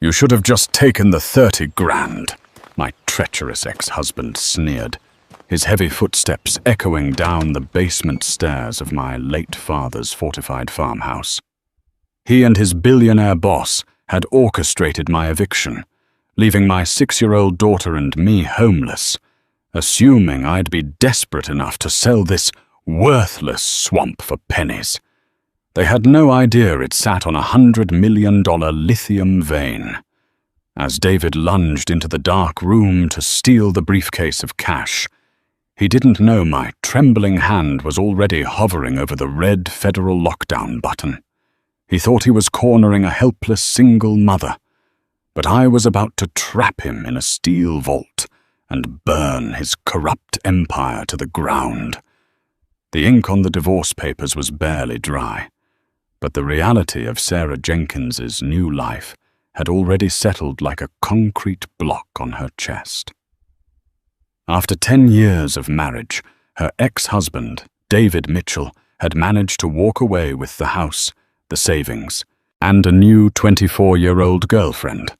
"You should have just taken the 30 grand, my treacherous ex-husband sneered, his heavy footsteps echoing down the basement stairs of my late father's fortified farmhouse. He and his billionaire boss had orchestrated my eviction, leaving my 6-year-old daughter and me homeless, assuming I'd be desperate enough to sell this worthless swamp for pennies. They had no idea it sat on a $100 million lithium vein. As David lunged into the dark room to steal the briefcase of cash, he didn't know my trembling hand was already hovering over the red federal lockdown button. He thought he was cornering a helpless single mother, but I was about to trap him in a steel vault and burn his corrupt empire to the ground. The ink on the divorce papers was barely dry, but the reality of Sarah Jenkins's new life had already settled like a concrete block on her chest. After 10 years of marriage, her ex-husband, David Mitchell, had managed to walk away with the house, the savings, and a new 24-year-old girlfriend.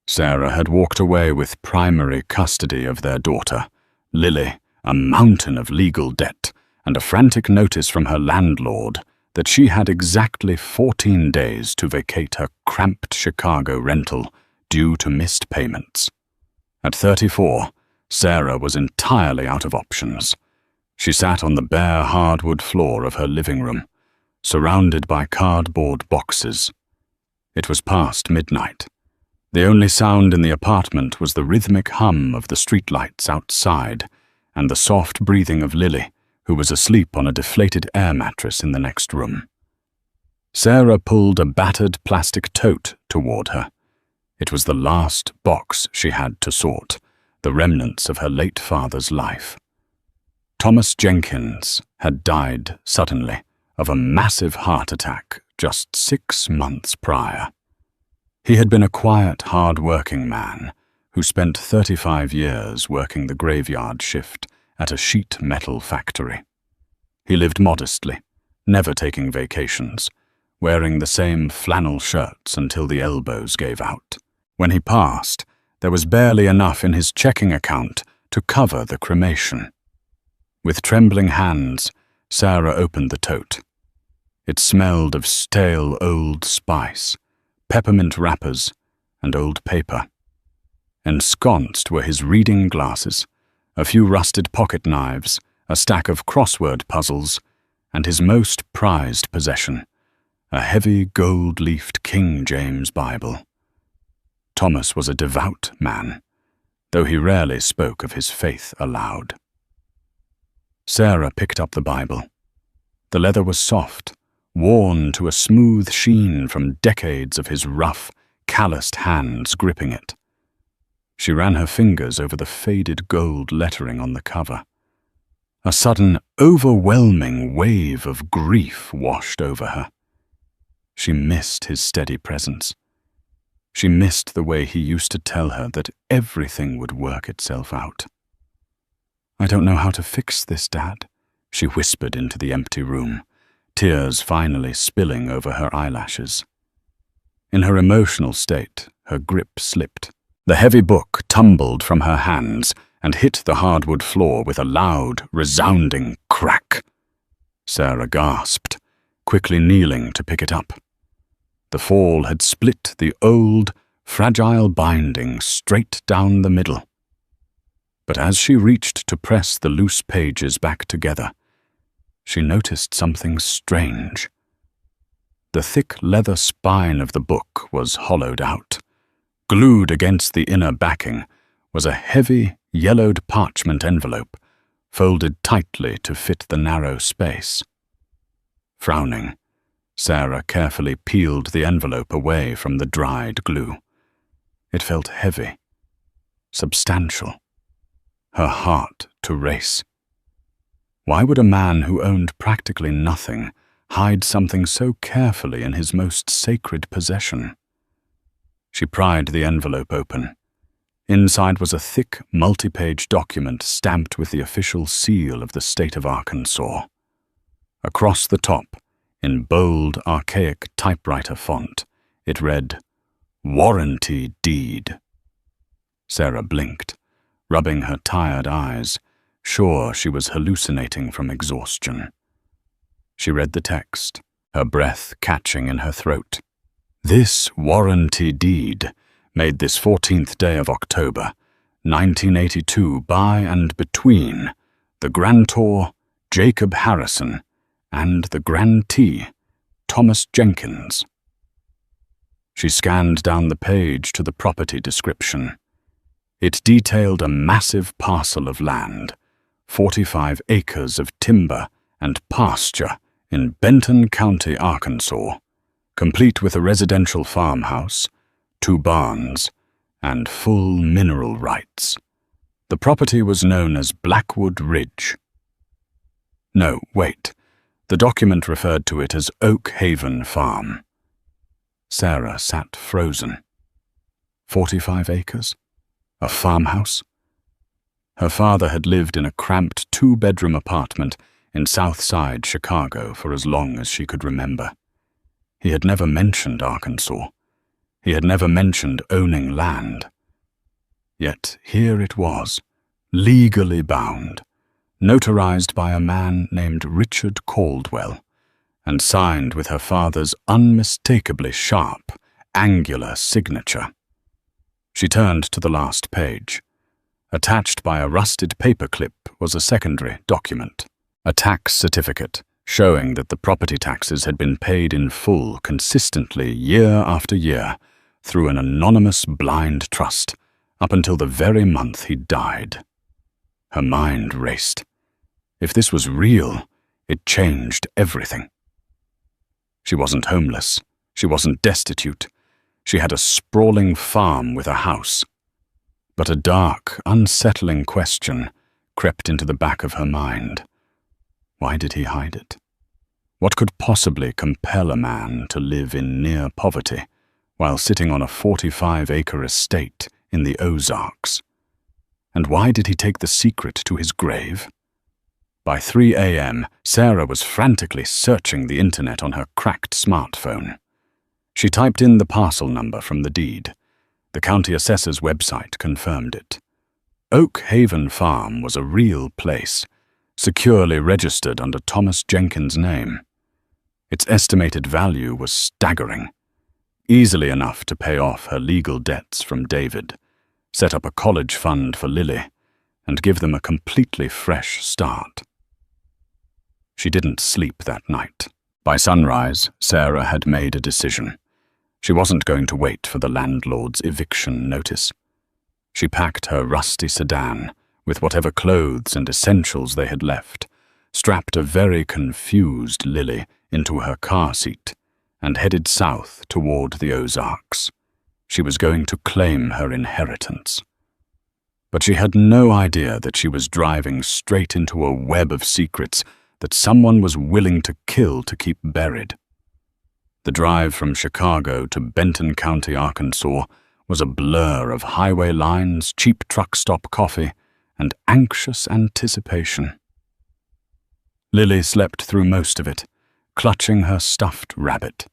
Sarah had walked away with primary custody of their daughter, Lily, a mountain of legal debt, and a frantic notice from her landlord that she had exactly 14 days to vacate her cramped Chicago rental due to missed payments. At 34, Sarah was entirely out of options. She sat on the bare hardwood floor of her living room, surrounded by cardboard boxes. It was past midnight. The only sound in the apartment was the rhythmic hum of the streetlights outside and the soft breathing of Lily, who was asleep on a deflated air mattress in the next room. Sarah pulled a battered plastic tote toward her. It was the last box she had to sort, the remnants of her late father's life. Thomas Jenkins had died suddenly of a massive heart attack just 6 months prior. He had been a quiet, hard-working man who spent 35 years working the graveyard shift at a sheet metal factory. He lived modestly, never taking vacations, wearing the same flannel shirts until the elbows gave out. When he passed, there was barely enough in his checking account to cover the cremation. With trembling hands, Sarah opened the tote. It smelled of stale old spice, peppermint wrappers, and old paper. Ensconced were his reading glasses, a few rusted pocket knives, a stack of crossword puzzles, and his most prized possession, a heavy gold-leafed King James Bible. Thomas was a devout man, though he rarely spoke of his faith aloud. Sarah picked up the Bible. The leather was soft, worn to a smooth sheen from decades of his rough, calloused hands gripping it. She ran her fingers over the faded gold lettering on the cover. A sudden, overwhelming wave of grief washed over her. She missed his steady presence. She missed the way he used to tell her that everything would work itself out. "I don't know how to fix this, Dad," she whispered into the empty room, tears finally spilling over her eyelashes. In her emotional state, her grip slipped. The heavy book tumbled from her hands and hit the hardwood floor with a loud, resounding crack. Sarah gasped, quickly kneeling to pick it up. The fall had split the old, fragile binding straight down the middle. But as she reached to press the loose pages back together, she noticed something strange. The thick leather spine of the book was hollowed out. Glued against the inner backing was a heavy, yellowed parchment envelope, folded tightly to fit the narrow space. Frowning, Sarah carefully peeled the envelope away from the dried glue. It felt heavy, substantial. Her heart to race. Why would a man who owned practically nothing hide something so carefully in his most sacred possession? She pried the envelope open. Inside was a thick, multi-page document stamped with the official seal of the state of Arkansas. Across the top, in bold, archaic typewriter font, it read, Warranty deed. Sarah blinked, rubbing her tired eyes, sure she was hallucinating from exhaustion. She read the text, her breath catching in her throat. This warranty deed, made this 14th day of October, 1982, by and between the grantor, Jacob Harrison, and the grantee, Thomas Jenkins. She scanned down the page to the property description. It detailed a massive parcel of land, 45 acres of timber and pasture in Benton County, Arkansas, complete with a residential farmhouse, 2 barns, and full mineral rights. The property was known as Blackwood Ridge. No, wait. The document referred to it as Oak Haven Farm. Sarah sat frozen. 45 acres? A farmhouse? Her father had lived in a cramped 2-bedroom apartment in South Side Chicago for as long as she could remember. He had never mentioned Arkansas. He had never mentioned owning land. Yet here it was, legally bound, notarized by a man named Richard Caldwell, and signed with her father's unmistakably sharp, angular signature. She turned to the last page. Attached by a rusted paperclip was a secondary document, a tax certificate showing that the property taxes had been paid in full consistently year after year through an anonymous blind trust up until the very month he died. Her mind raced. If this was real, it changed everything. She wasn't homeless. She wasn't destitute. She had a sprawling farm with a house. But a dark, unsettling question crept into the back of her mind. Why did he hide it? What could possibly compel a man to live in near poverty while sitting on a 45-acre estate in the Ozarks? And why did he take the secret to his grave? By 3 a.m., Sarah was frantically searching the internet on her cracked smartphone. She typed in the parcel number from the deed. The county assessor's website confirmed it. Oak Haven Farm was a real place, securely registered under Thomas Jenkins' name. Its estimated value was staggering, easily enough to pay off her legal debts from David, set up a college fund for Lily, and give them a completely fresh start. She didn't sleep that night. By sunrise, Sarah had made a decision. She wasn't going to wait for the landlord's eviction notice. She packed her rusty sedan with whatever clothes and essentials they had left, strapped a very confused Lily into her car seat, and headed south toward the Ozarks. She was going to claim her inheritance. But she had no idea that she was driving straight into a web of secrets that someone was willing to kill to keep buried. The drive from Chicago to Benton County, Arkansas, was a blur of highway lines, cheap truck stop coffee, and anxious anticipation. Lily slept through most of it, clutching her stuffed rabbit,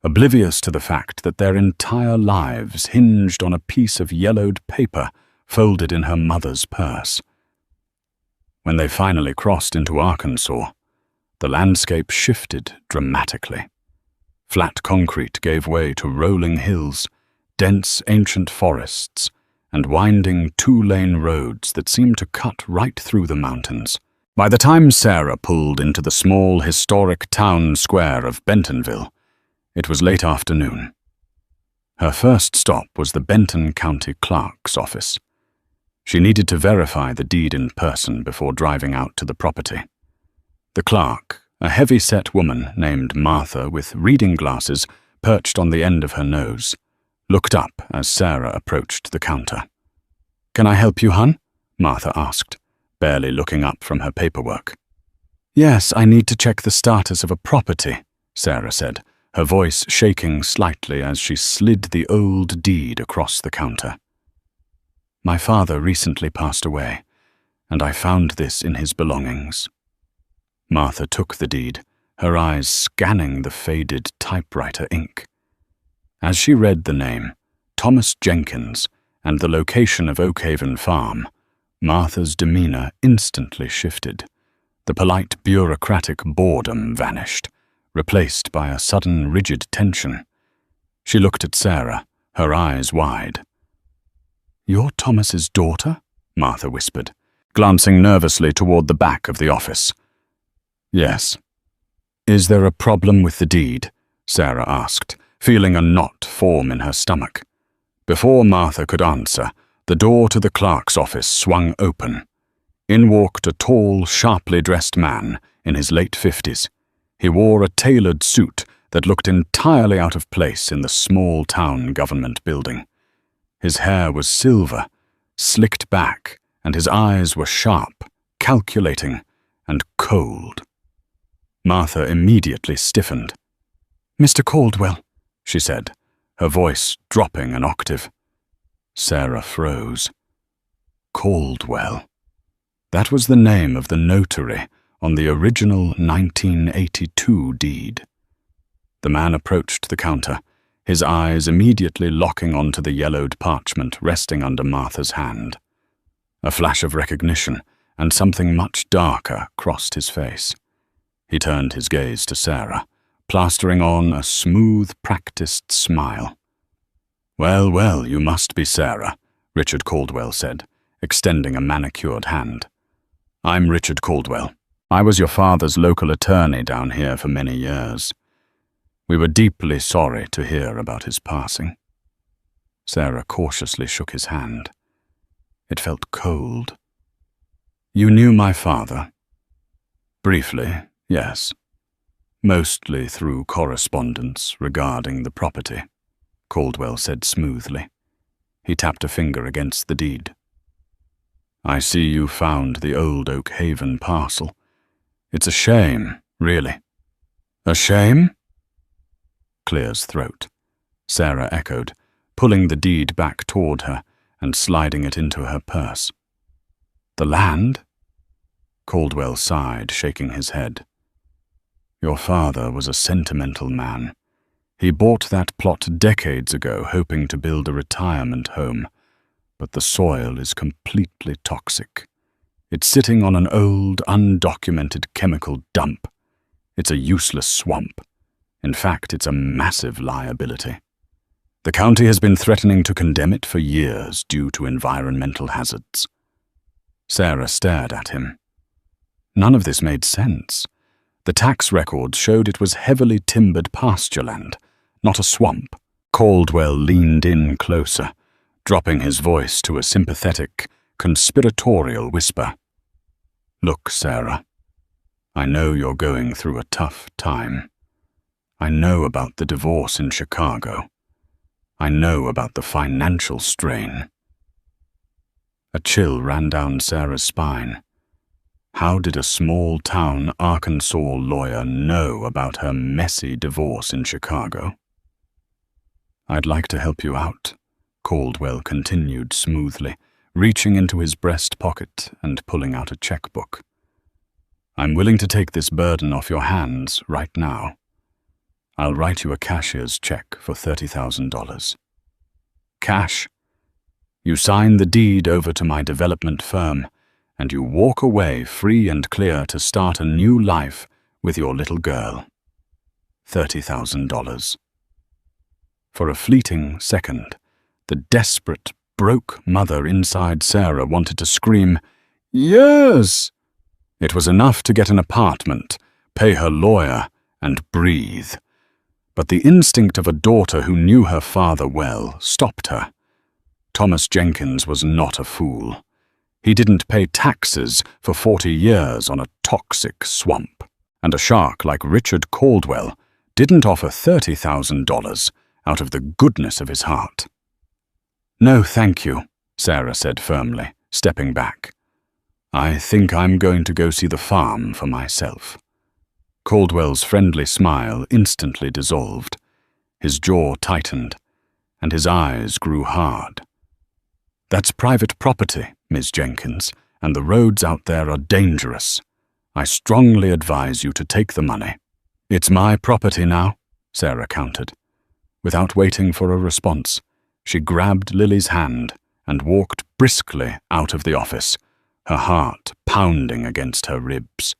oblivious to the fact that their entire lives hinged on a piece of yellowed paper folded in her mother's purse. When they finally crossed into Arkansas, the landscape shifted dramatically. Flat concrete gave way to rolling hills, dense ancient forests, and winding 2-lane roads that seemed to cut right through the mountains. By the time Sarah pulled into the small historic town square of Bentonville, it was late afternoon. Her first stop was the Benton County Clerk's office. She needed to verify the deed in person before driving out to the property. The clerk, a heavy-set woman named Martha with reading glasses perched on the end of her nose, looked up as Sarah approached the counter. "Can I help you, hon?" Martha asked, barely looking up from her paperwork. "Yes, I need to check the status of a property," Sarah said, her voice shaking slightly as she slid the old deed across the counter. "My father recently passed away, and I found this in his belongings." Martha took the deed, her eyes scanning the faded typewriter ink. As she read the name, Thomas Jenkins and the location of Oakhaven Farm, Martha's demeanor instantly shifted. The polite bureaucratic boredom vanished, replaced by a sudden rigid tension. She looked at Sarah, her eyes wide. "You're Thomas's daughter?" Martha whispered, glancing nervously toward the back of the office. "Yes." "Is there a problem with the deed?" Sarah asked, feeling a knot form in her stomach. Before Martha could answer, the door to the clerk's office swung open. In walked a tall, sharply dressed man in his late 50s. He wore a tailored suit that looked entirely out of place in the small-town government building. His hair was silver, slicked back, and his eyes were sharp, calculating, and cold. Martha immediately stiffened. "Mr. Caldwell," she said, her voice dropping an octave. Sarah froze. Caldwell. That was the name of the notary on the original 1982 deed. The man approached the counter, his eyes immediately locking onto the yellowed parchment resting under Martha's hand. A flash of recognition, and something much darker crossed his face. He turned his gaze to Sarah, plastering on a smooth, practiced smile. "Well, well, you must be Sarah," Richard Caldwell said, extending a manicured hand. "I'm Richard Caldwell. I was your father's local attorney down here for many years. We were deeply sorry to hear about his passing." Sarah cautiously shook his hand. It felt cold. "You knew my father?" "Briefly, yes. Mostly through correspondence regarding the property," Caldwell said smoothly. He tapped a finger against the deed. "I see you found the old Oakhaven parcel. It's a shame, really." "A shame?" Clear's throat. Sarah echoed, pulling the deed back toward her and sliding it into her purse. "The land?" Caldwell sighed, shaking his head. "Your father was a sentimental man. He bought that plot decades ago hoping to build a retirement home, but the soil is completely toxic. It's sitting on an old, undocumented chemical dump. It's a useless swamp. In fact, it's a massive liability. The county has been threatening to condemn it for years due to environmental hazards." Sarah stared at him. None of this made sense. The tax records showed it was heavily timbered pasture land, not a swamp. Caldwell leaned in closer, dropping his voice to a sympathetic, conspiratorial whisper. "Look, Sarah, I know you're going through a tough time. I know about the divorce in Chicago. I know about the financial strain." A chill ran down Sarah's spine. How did a small-town Arkansas lawyer know about her messy divorce in Chicago? "I'd like to help you out," Caldwell continued smoothly, reaching into his breast pocket and pulling out a checkbook. "I'm willing to take this burden off your hands right now. I'll write you a cashier's check for $30,000. Cash. You sign the deed over to my development firm, and you walk away free and clear to start a new life with your little girl. $30,000. For a fleeting second, the desperate, broke mother inside Sarah wanted to scream, "Yes!" It was enough to get an apartment, pay her lawyer, and breathe. But the instinct of a daughter who knew her father well stopped her. Thomas Jenkins was not a fool. He didn't pay taxes for 40 years on a toxic swamp. And a shark like Richard Caldwell didn't offer $30,000 out of the goodness of his heart. "No, thank you," Sarah said firmly, stepping back. "I think I'm going to go see the farm for myself." Caldwell's friendly smile instantly dissolved. His jaw tightened, and his eyes grew hard. "That's private property, Miss Jenkins, and the roads out there are dangerous. I strongly advise you to take the money." "It's my property now," Sarah countered. Without waiting for a response, She grabbed Lily's hand and walked briskly out of the office, her heart pounding against her ribs.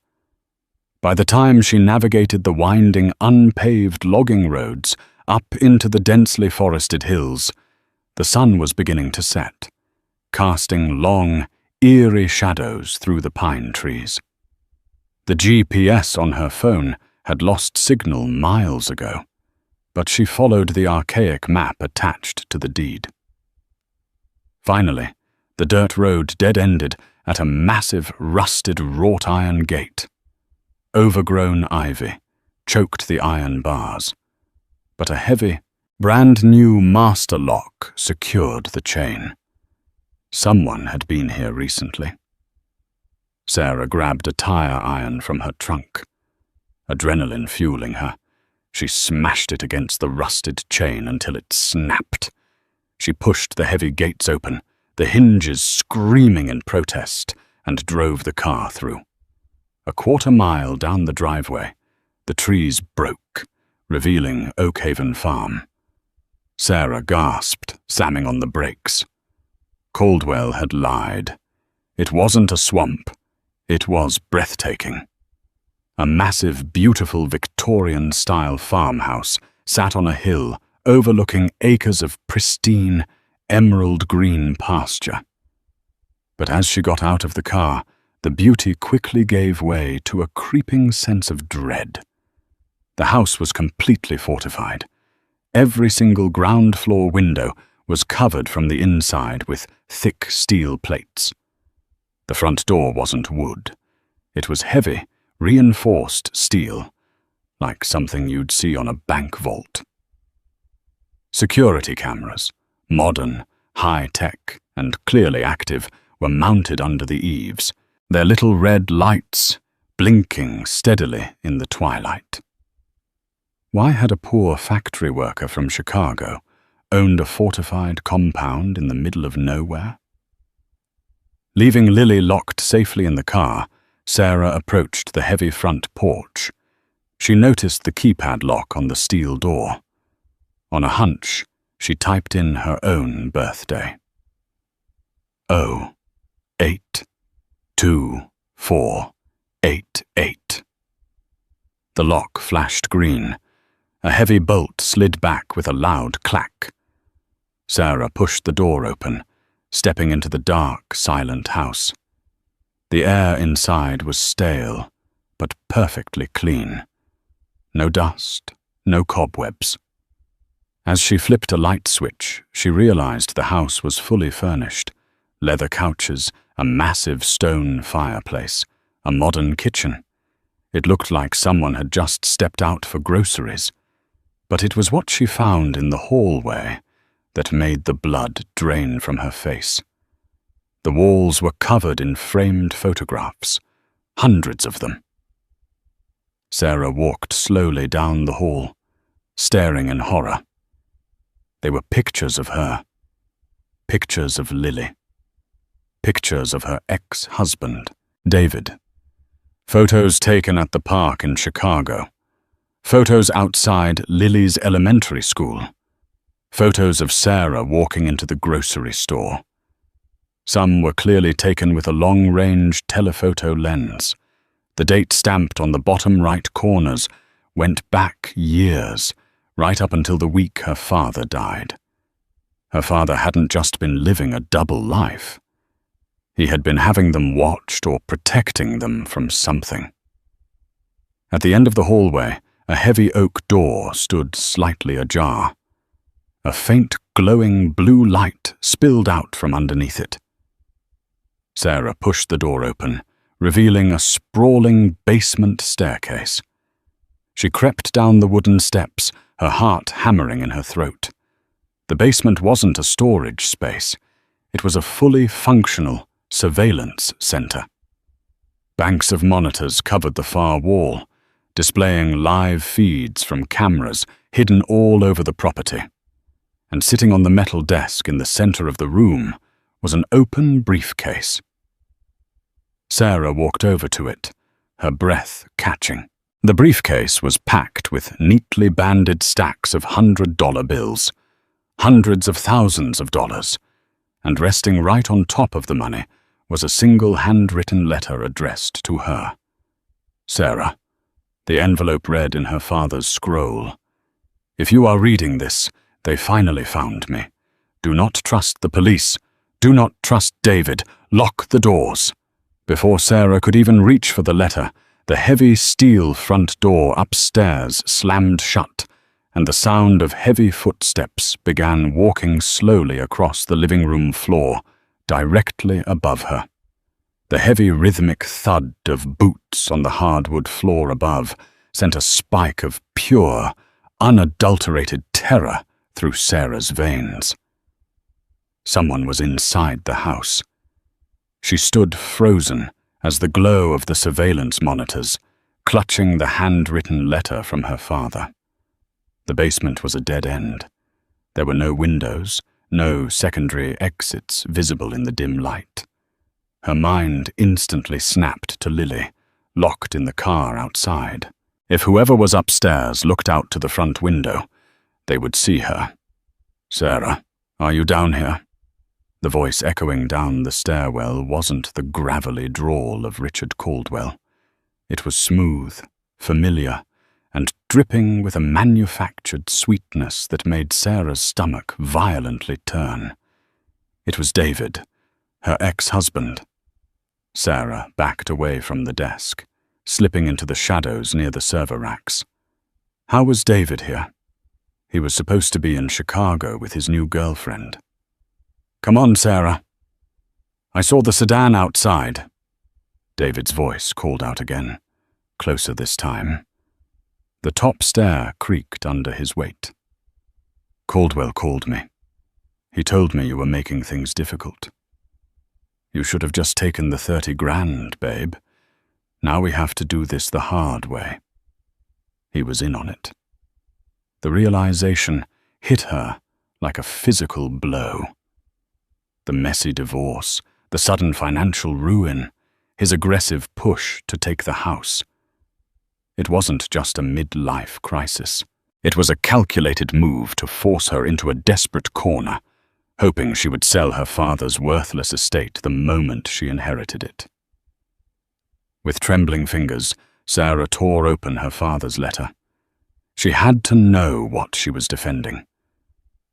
By the time she navigated the winding, unpaved logging roads up into the densely forested hills, the sun was beginning to set, casting long, eerie shadows through the pine trees. The GPS on her phone had lost signal miles ago, but she followed the archaic map attached to the deed. Finally, the dirt road dead-ended at a massive, rusted wrought-iron gate. Overgrown ivy choked the iron bars, but a heavy, brand-new master lock secured the chain. Someone had been here recently. Sarah grabbed a tire iron from her trunk. Adrenaline fueling her, she smashed it against the rusted chain until it snapped. She pushed the heavy gates open, the hinges screaming in protest, and drove the car through. A quarter-mile down the driveway, the trees broke, revealing Oakhaven Farm. Sarah gasped, slamming on the brakes. Caldwell had lied. It wasn't a swamp. It was breathtaking. A massive, beautiful Victorian-style farmhouse sat on a hill overlooking acres of pristine, emerald-green pasture. But as she got out of the car, the beauty quickly gave way to a creeping sense of dread. The house was completely fortified. Every single ground-floor window was covered from the inside with thick steel plates. The front door wasn't wood. It was heavy, reinforced steel, like something you'd see on a bank vault. Security cameras, modern, high-tech, and clearly active, were mounted under the eaves, their little red lights blinking steadily in the twilight. Why had a poor factory worker from Chicago owned a fortified compound in the middle of nowhere? Leaving Lily locked safely in the car, Sarah approached the heavy front porch. She noticed the keypad lock on the steel door. On a hunch, she typed in her own birthday. 0824888. The lock flashed green. A heavy bolt slid back with a loud clack. Sarah pushed the door open, stepping into the dark, silent house. The air inside was stale, but perfectly clean. No dust, no cobwebs. As she flipped a light switch, she realized the house was fully furnished. Leather couches, a massive stone fireplace, a modern kitchen. It looked like someone had just stepped out for groceries. But it was what she found in the hallway that made the blood drain from her face. The walls were covered in framed photographs, hundreds of them. Sarah walked slowly down the hall, staring in horror. They were pictures of her, pictures of Lily, pictures of her ex-husband, David, photos taken at the park in Chicago, photos outside Lily's elementary school, photos of Sarah walking into the grocery store. Some were clearly taken with a long-range telephoto lens. The date stamped on the bottom right corners went back years, right up until the week her father died. Her father hadn't just been living a double life. He had been having them watched or protecting them from something. At the end of the hallway, a heavy oak door stood slightly ajar. A faint, glowing blue light spilled out from underneath it. Sarah pushed the door open, revealing a sprawling basement staircase. She crept down the wooden steps, her heart hammering in her throat. The basement wasn't a storage space. It was a fully functional surveillance center. Banks of monitors covered the far wall, displaying live feeds from cameras hidden all over the property. And sitting on the metal desk in the center of the room was an open briefcase. Sarah walked over to it, her breath catching. The briefcase was packed with neatly banded stacks of $100 bills, hundreds of thousands of dollars, and resting right on top of the money was a single handwritten letter addressed to her. Sarah. The envelope read in her father's scroll, "If you are reading this, they finally found me. Do not trust the police. Do not trust David. Lock the doors." Before Sarah could even reach for the letter, the heavy steel front door upstairs slammed shut, and the sound of heavy footsteps began walking slowly across the living room floor, directly above her. The heavy rhythmic thud of boots on the hardwood floor above sent a spike of pure, unadulterated terror through Sarah's veins. Someone was inside the house. She stood frozen as the glow of the surveillance monitors, clutching the handwritten letter from her father. The basement was a dead end. There were no windows, no secondary exits visible in the dim light. Her mind instantly snapped to Lily, locked in the car outside. If whoever was upstairs looked out to the front window, they would see her. "Sarah, are you down here?" The voice echoing down the stairwell wasn't the gravelly drawl of Richard Caldwell. It was smooth, familiar, and dripping with a manufactured sweetness that made Sarah's stomach violently turn. It was David, her ex-husband. Sarah backed away from the desk, slipping into the shadows near the server racks. How was David here? He was supposed to be in Chicago with his new girlfriend. "Come on, Sarah." "I saw the sedan outside." David's voice called out again, closer this time. The top stair creaked under his weight. "Caldwell called me. He told me you were making things difficult. You should have just taken the 30 grand, babe. Now we have to do this the hard way." He was in on it. The realization hit her like a physical blow. The messy divorce, the sudden financial ruin, his aggressive push to take the house. It wasn't just a mid-life crisis. It was a calculated move to force her into a desperate corner, hoping she would sell her father's worthless estate the moment she inherited it. With trembling fingers, Sarah tore open her father's letter. She had to know what she was defending.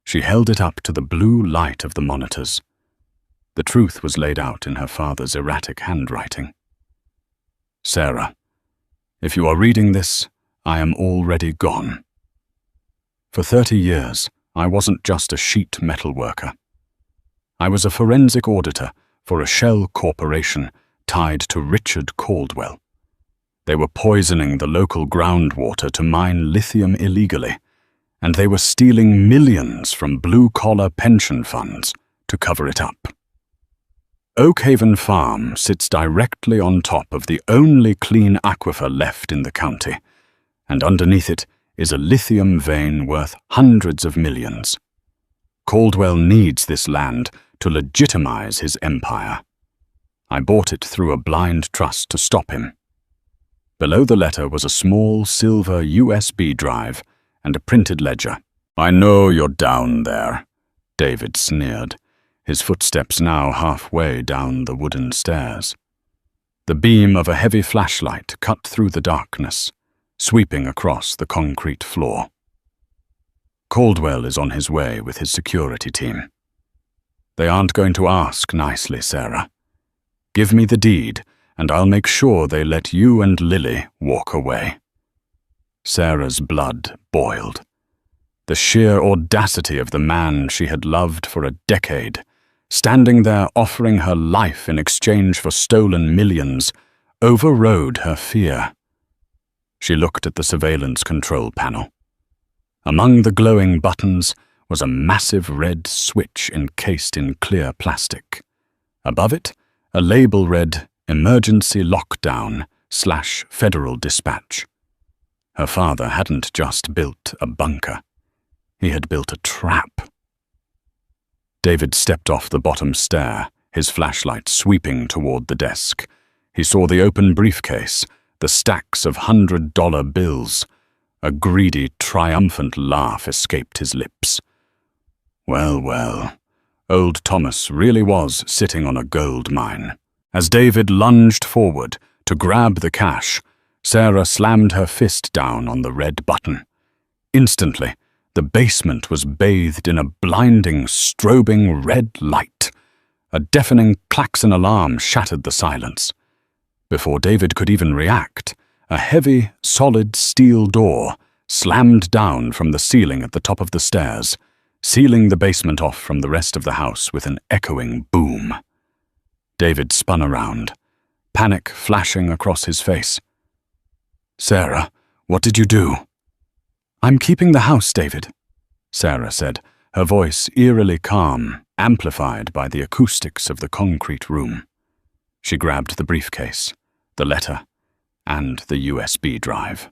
She held it up to the blue light of the monitors. The truth was laid out in her father's erratic handwriting. "Sarah, if you are reading this, I am already gone. For 30 years, I wasn't just a sheet metal worker. I was a forensic auditor for a shell corporation tied to Richard Caldwell. They were poisoning the local groundwater to mine lithium illegally, and they were stealing millions from blue-collar pension funds to cover it up. Oakhaven Farm sits directly on top of the only clean aquifer left in the county, and underneath it is a lithium vein worth hundreds of millions. Caldwell needs this land to legitimize his empire. I bought it through a blind trust to stop him." Below the letter was a small silver USB drive and a printed ledger. "I know you're down there," David sneered, his footsteps now halfway down the wooden stairs. The beam of a heavy flashlight cut through the darkness, sweeping across the concrete floor. "Caldwell is on his way with his security team. They aren't going to ask nicely, Sarah. Give me the deed, and I'll make sure they let you and Lily walk away." Sarah's blood boiled. The sheer audacity of the man she had loved for a decade, standing there offering her life in exchange for stolen millions, overrode her fear. She looked at the surveillance control panel. Among the glowing buttons was a massive red switch encased in clear plastic. Above it, a label read "Emergency Lockdown / Federal Dispatch." Her father hadn't just built a bunker. He had built a trap. David stepped off the bottom stair, his flashlight sweeping toward the desk. He saw the open briefcase, the stacks of $100 bills. A greedy, triumphant laugh escaped his lips. Well, well, old Thomas really was sitting on a gold mine. As David lunged forward to grab the cash, Sarah slammed her fist down on the red button. Instantly, the basement was bathed in a blinding, strobing red light. A deafening klaxon alarm shattered the silence. Before David could even react, a heavy, solid steel door slammed down from the ceiling at the top of the stairs, sealing the basement off from the rest of the house with an echoing boom. David spun around, panic flashing across his face. "Sarah, what did you do?" "I'm keeping the house, David," Sarah said, her voice eerily calm, amplified by the acoustics of the concrete room. She grabbed the briefcase, the letter, and the USB drive.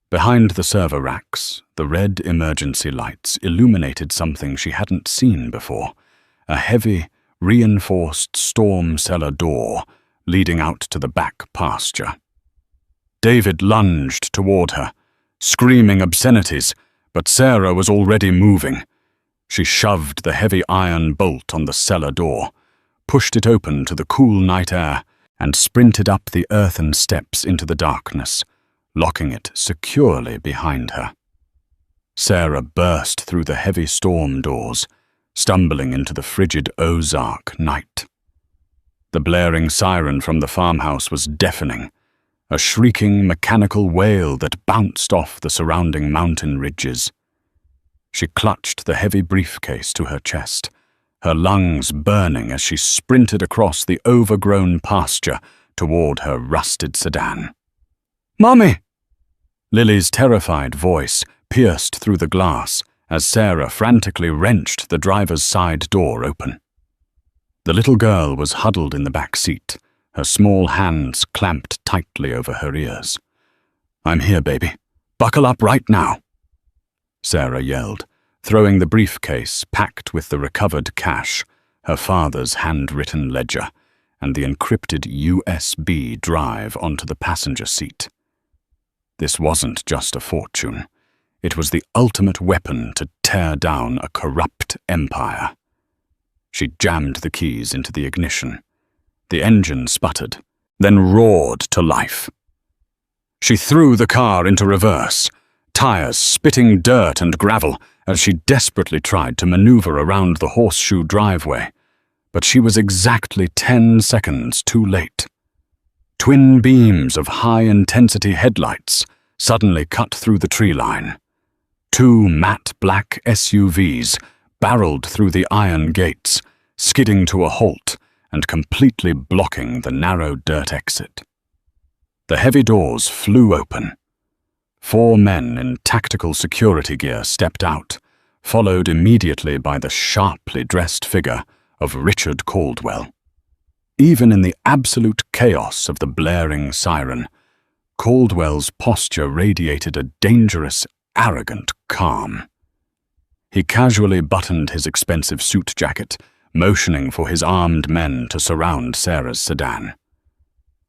Behind the server racks, the red emergency lights illuminated something she hadn't seen before, a heavy, reinforced storm cellar door leading out to the back pasture. David lunged toward her, screaming obscenities, but Sarah was already moving. She shoved the heavy iron bolt on the cellar door, pushed it open to the cool night air, and sprinted up the earthen steps into the darkness, locking it securely behind her. Sarah burst through the heavy storm doors, stumbling into the frigid Ozark night. The blaring siren from the farmhouse was deafening, a shrieking mechanical wail that bounced off the surrounding mountain ridges. She clutched the heavy briefcase to her chest, her lungs burning as she sprinted across the overgrown pasture toward her rusted sedan. "Mommy!" Lily's terrified voice pierced through the glass as Sarah frantically wrenched the driver's side door open. The little girl was huddled in the back seat, her small hands clamped tightly over her ears. "I'm here, baby. Buckle up right now," Sarah yelled, throwing the briefcase packed with the recovered cash, her father's handwritten ledger, and the encrypted USB drive onto the passenger seat. This wasn't just a fortune. It was the ultimate weapon to tear down a corrupt empire. She jammed the keys into the ignition. The engine sputtered, then roared to life. She threw the car into reverse, tires spitting dirt and gravel as she desperately tried to maneuver around the horseshoe driveway. But she was exactly 10 seconds too late. Twin beams of high-intensity headlights suddenly cut through the tree line. Two matte black SUVs barreled through the iron gates, skidding to a halt and completely blocking the narrow dirt exit. The heavy doors flew open. 4 men in tactical security gear stepped out, followed immediately by the sharply dressed figure of Richard Caldwell. Even in the absolute chaos of the blaring siren, Caldwell's posture radiated a dangerous, arrogant calm. He casually buttoned his expensive suit jacket, motioning for his armed men to surround Sarah's sedan.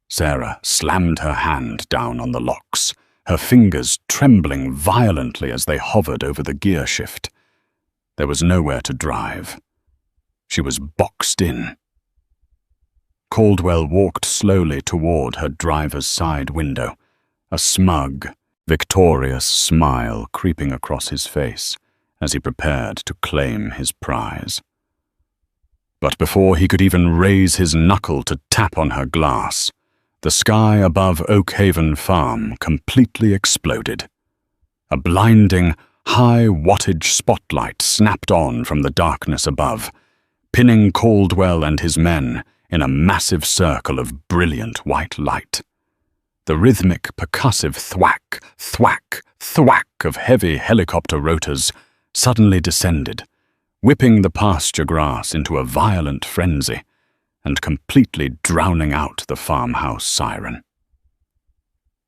Sarah slammed her hand down on the locks, her fingers trembling violently as they hovered over the gear shift. There was nowhere to drive. She was boxed in. Caldwell walked slowly toward her driver's side window, a smug, victorious smile creeping across his face as he prepared to claim his prize. But before he could even raise his knuckle to tap on her glass, the sky above Oakhaven Farm completely exploded. A blinding, high-wattage spotlight snapped on from the darkness above, pinning Caldwell and his men in a massive circle of brilliant white light. The rhythmic, percussive thwack, thwack, thwack of heavy helicopter rotors suddenly descended, whipping the pasture grass into a violent frenzy and completely drowning out the farmhouse siren.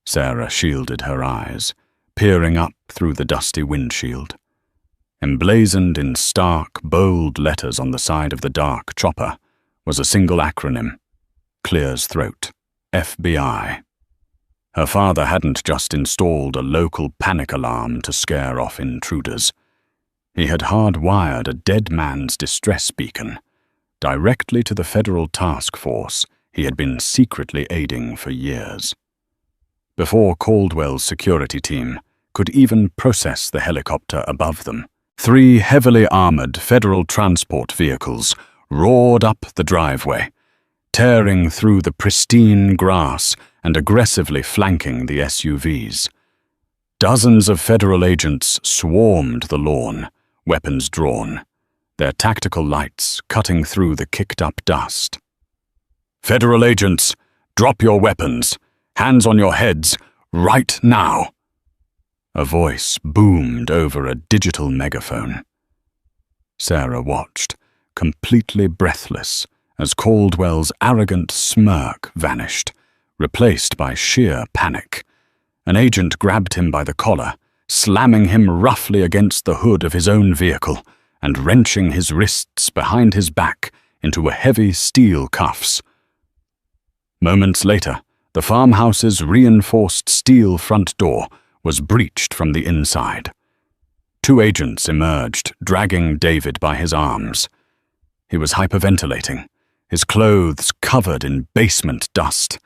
Sarah shielded her eyes, peering up through the dusty windshield. Emblazoned in stark, bold letters on the side of the dark chopper was a single acronym: Clear's Throat, FBI. Her father hadn't just installed a local panic alarm to scare off intruders. He had hardwired a dead man's distress beacon directly to the federal task force he had been secretly aiding for years. Before Caldwell's security team could even process the helicopter above them, 3 heavily armored federal transport vehicles roared up the driveway, tearing through the pristine grass and aggressively flanking the SUVs. Dozens of federal agents swarmed the lawn, weapons drawn, their tactical lights cutting through the kicked-up dust. "Federal agents, drop your weapons. Hands on your heads, right now!" A voice boomed over a digital megaphone. Sarah watched, completely breathless, as Caldwell's arrogant smirk vanished, replaced by sheer panic. An agent grabbed him by the collar, slamming him roughly against the hood of his own vehicle and wrenching his wrists behind his back into heavy steel cuffs. Moments later, the farmhouse's reinforced steel front door was breached from the inside. 2 agents emerged, dragging David by his arms. He was hyperventilating, his clothes covered in basement dust,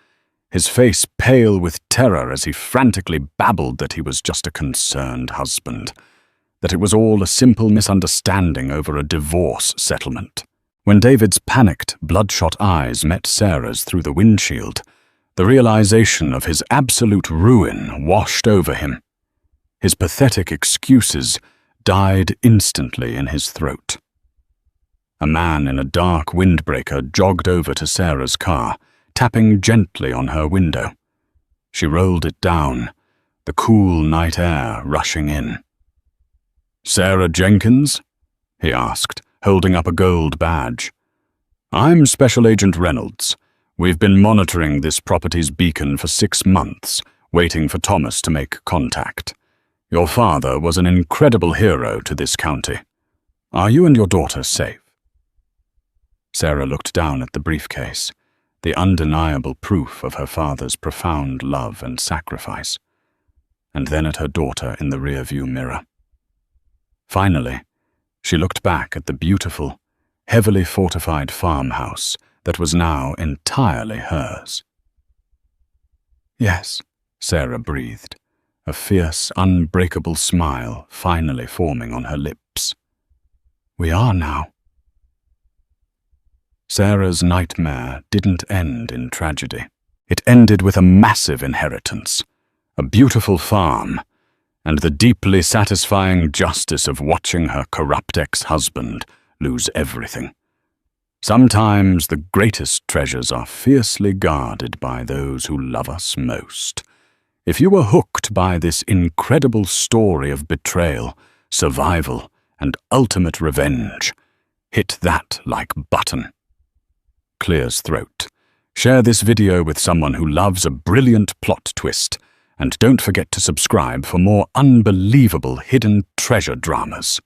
his face pale with terror as he frantically babbled that he was just a concerned husband, that it was all a simple misunderstanding over a divorce settlement. When David's panicked, bloodshot eyes met Sarah's through the windshield, the realization of his absolute ruin washed over him. His pathetic excuses died instantly in his throat. A man in a dark windbreaker jogged over to Sarah's car, tapping gently on her window. She rolled it down, the cool night air rushing in. "Sarah Jenkins?" he asked, holding up a gold badge. "I'm Special Agent Reynolds. We've been monitoring this property's beacon for 6 months, waiting for Thomas to make contact. Your father was an incredible hero to this county. Are you and your daughter safe?" Sarah looked down at the briefcase, the undeniable proof of her father's profound love and sacrifice, and then at her daughter in the rearview mirror. Finally, she looked back at the beautiful, heavily fortified farmhouse that was now entirely hers. "Yes," Sarah breathed, a fierce, unbreakable smile finally forming on her lips. "We are now." Sarah's nightmare didn't end in tragedy. It ended with a massive inheritance, a beautiful farm, and the deeply satisfying justice of watching her corrupt ex-husband lose everything. Sometimes the greatest treasures are fiercely guarded by those who love us most. If you were hooked by this incredible story of betrayal, survival, and ultimate revenge, hit that like button. Clears throat. Share this video with someone who loves a brilliant plot twist, and don't forget to subscribe for more unbelievable hidden treasure dramas.